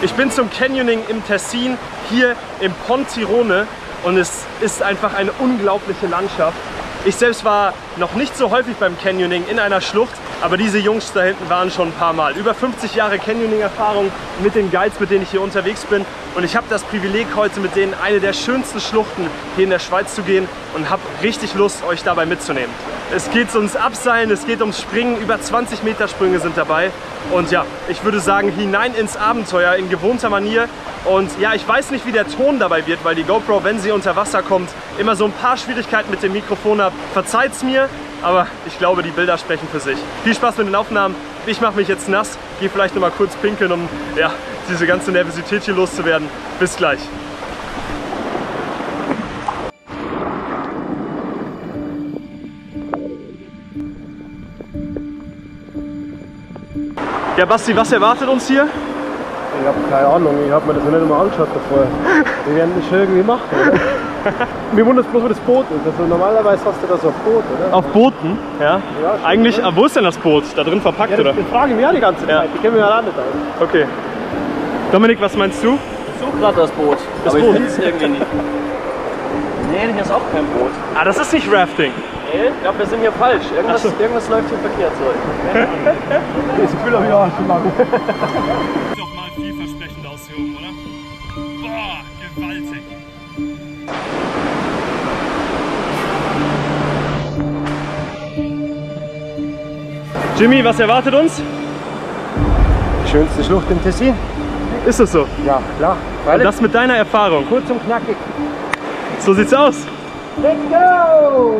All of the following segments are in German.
Ich bin zum Canyoning im Tessin, hier im Pontirone, und es ist einfach eine unglaubliche Landschaft. Ich selbst war noch nicht so häufig beim Canyoning in einer Schlucht, aber diese Jungs da hinten waren schon ein paar Mal. Über 50 Jahre Canyoning-Erfahrung mit den Guides, mit denen ich hier unterwegs bin. Und ich habe das Privileg, heute mit denen eine der schönsten Schluchten hier in der Schweiz zu gehen und habe richtig Lust, euch dabei mitzunehmen. Es geht ums Abseilen, es geht ums Springen, über 20 Meter Sprünge sind dabei. Und ja, ich würde sagen, hinein ins Abenteuer in gewohnter Manier. Und ja, ich weiß nicht, wie der Ton dabei wird, weil die GoPro, wenn sie unter Wasser kommt, immer so ein paar Schwierigkeiten mit dem Mikrofon hat. Verzeiht's mir, aber ich glaube, die Bilder sprechen für sich. Viel Spaß mit den Aufnahmen. Ich mache mich jetzt nass, gehe vielleicht noch mal kurz pinkeln, um ja, diese ganze Nervosität hier loszuwerden. Bis gleich. Ja, Basti, was erwartet uns hier? Ich habe keine Ahnung, ich habe mir das noch nicht einmal angeschaut davor. Wir werden das schon irgendwie machen, oder? Mir wundert es bloß, wo das Boot ist. Also normalerweise hast du da so ein Boot, oder? Auf Booten, ja. Ja, eigentlich, wo ist denn das Boot? Da drin verpackt, ja, oder? Das frage ich mich ja die ganze Zeit. Ja. Die kennen wir ja auch nicht aus. Okay. Dominik, was meinst du? Ich suche gerade das Boot. Das aber Boot? Ich finde es irgendwie nicht. Nee, hier ist auch kein Boot. Ah, das ist nicht Rafting. Nee, ich glaube, wir sind hier falsch. Irgendwas läuft hier verkehrt so. Das Gefühl habe ich auch schon lange. Doch mal vielversprechend aus hier oben, oder? Boah, gewaltig. Jimmy, was erwartet uns? Die schönste Schlucht im Tessin? Ist das so? Ja, klar. Und das mit deiner Erfahrung? Kurz und knackig. So sieht's aus. Let's go!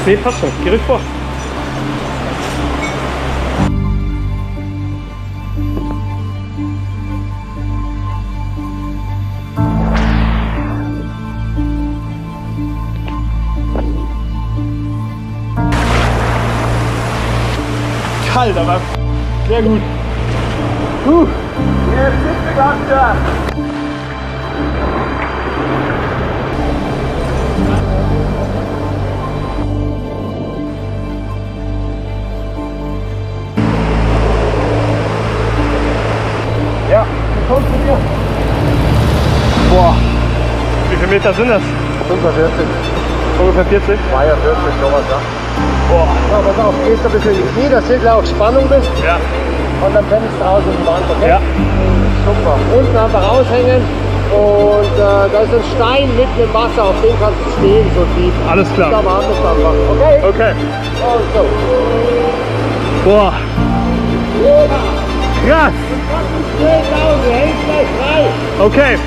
Nee, passt schon. Geh ruhig vor. Kalt, aber sehr gut. Jetzt sind wir ganz da. Ja, du kommst zu mir. Boah, wie viele Meter sind das? 45. Ungefähr 40? 42, sowas, ja. Boah. Ja, pass auf, gehst ein bisschen in die, dass du auch Spannung bist. Ja. Und dann pennst du raus in die Wand, okay? Ja. Super. Unten einfach raushängen und da ist ein Stein mitten im Wasser, auf dem kannst du stehen, so tief. Alles klar. Da machen wir es einfach, okay? Okay. Und so. Boah. Krass. Du hängst gleich frei. Okay.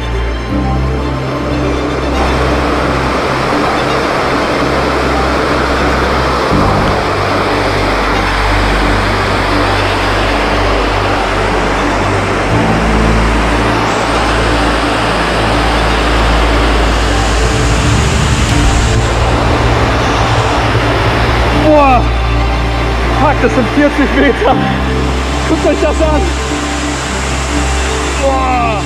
Boah. Fuck, das sind 40 Meter. Guckt euch das an. Boah.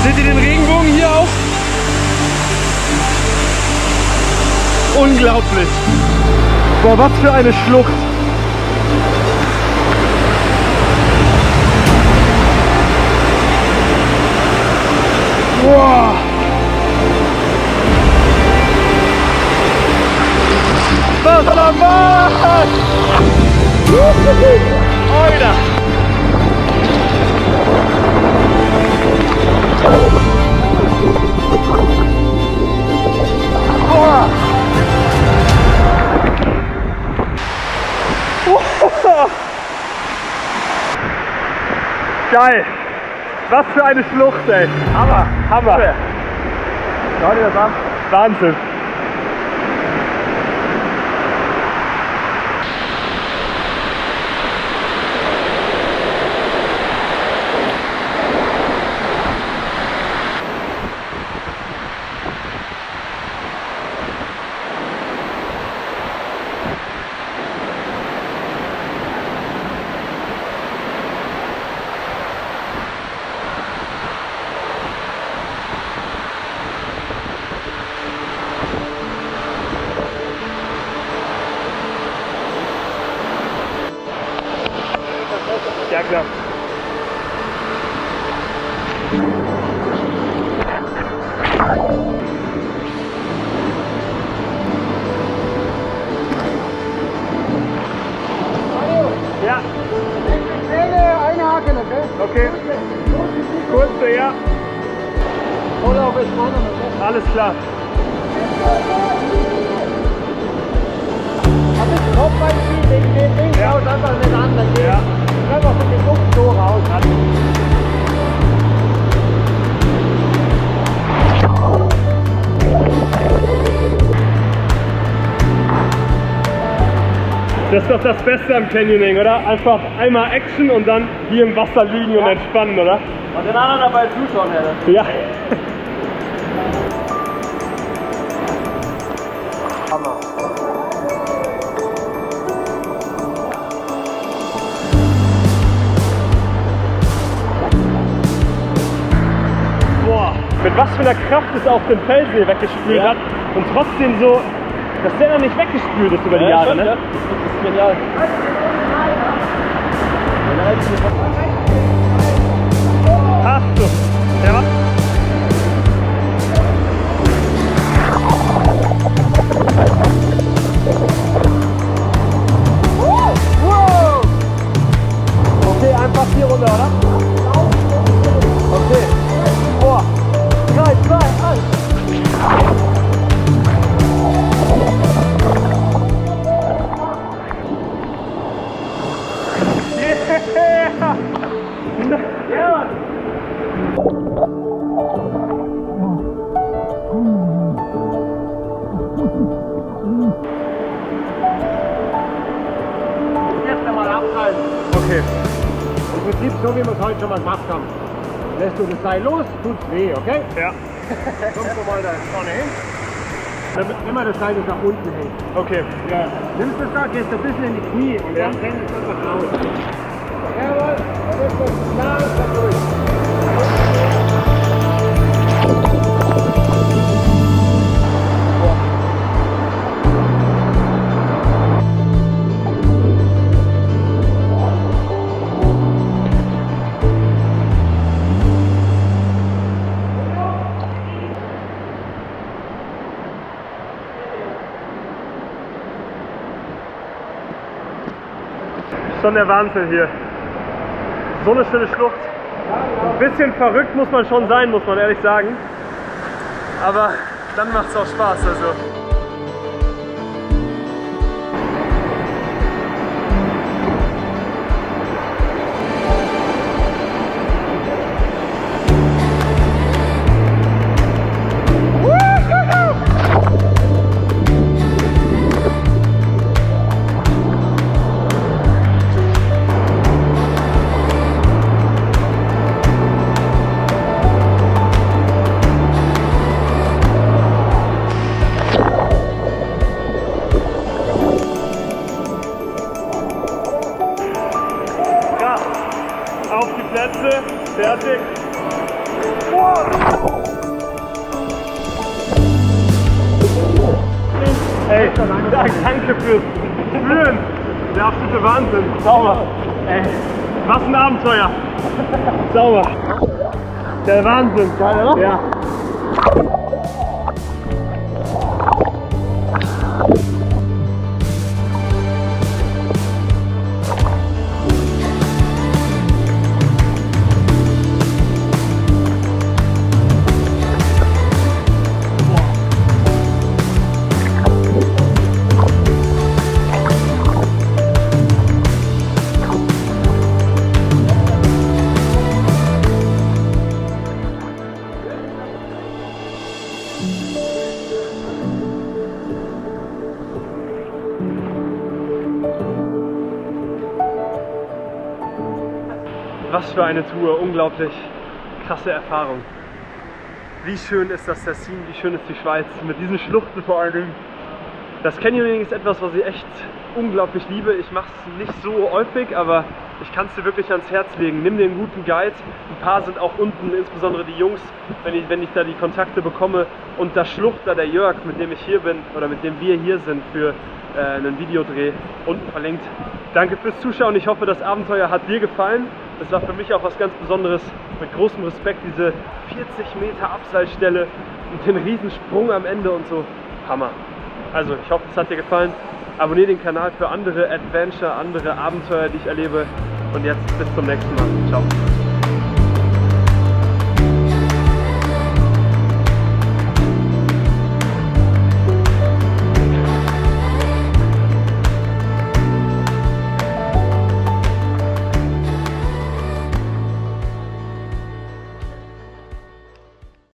Seht ihr den Regenbogen hier auch? Unglaublich. Boah, was für eine Schlucht. Boah. Was da was? Alter. Boah. Geil. Was für eine Schlucht, ey. Hammer. Hammer. Schau dir das an. Wahnsinn. klar. Ja. Einhaken, okay? Okay. Kurze, ja. Vorlauf ist vorne, okay? Alles klar. Ein bisschen Kopf beim Spiel, wegen dem Ding raus, einfach nicht an, dann geht Ja. einfach mit dem Kopf so raus. Das ist doch das Beste am Canyoning, oder? Einfach einmal Action und dann hier im Wasser liegen und entspannen, oder? Und den anderen dabei zuschauen, Herr. Ja. Hammer. Boah, mit was für einer Kraft es auf den Felsen hier weggespült hat und trotzdem so, dass der noch nicht weggespült ist über die Jahre, ne? Ja. Das ist genial. Hast du. Ja. Okay, einfach hier runter, oder? Okay. Boah. 3, 2, 1. Jetzt einmal abschalten. Okay. Im Prinzip so, wie wir es heute schon mal gemacht haben. Lässt du das Seil los, tut's weh, okay? Ja. Kommst du mal da vorne hin. Damit immer das Seil nach unten hängt. Okay. Ja. Nimmst das da, gehst ein bisschen in die Knie und dann sendest du einfach raus. Jawohl, dann ist das klar und dann durch. Schon der Wahnsinn hier. So eine schöne Schlucht. Ein bisschen verrückt muss man schon sein, muss man ehrlich sagen. Aber dann macht es auch Spaß. Also. Auf die Plätze, fertig. Ey, danke fürs Führen. Der absolute Wahnsinn. Sauber. Ey, was ein Abenteuer. Sauber. Der Wahnsinn. Geil, oder? Ja. Was für eine Tour, unglaublich krasse Erfahrung. Wie schön ist das Tessin, wie schön ist die Schweiz, mit diesen Schluchten vor allen Dingen. Das Canyoning ist etwas, was ich echt unglaublich liebe. Ich mache es nicht so häufig, aber ich kann es dir wirklich ans Herz legen. Nimm dir einen guten Guide. Ein paar sind auch unten, insbesondere die Jungs, wenn ich da die Kontakte bekomme. Und das Schluchter, der Jörg, mit dem ich hier bin, oder mit dem wir hier sind für einen Videodreh, unten verlinkt. Danke fürs Zuschauen. Ich hoffe, das Abenteuer hat dir gefallen. Es war für mich auch was ganz Besonderes. Mit großem Respekt diese 40 Meter Abseilstelle und den Riesensprung am Ende und so. Hammer. Also, ich hoffe, es hat dir gefallen. Abonniere den Kanal für andere Adventure, andere Abenteuer, die ich erlebe. Und jetzt bis zum nächsten Mal. Ciao.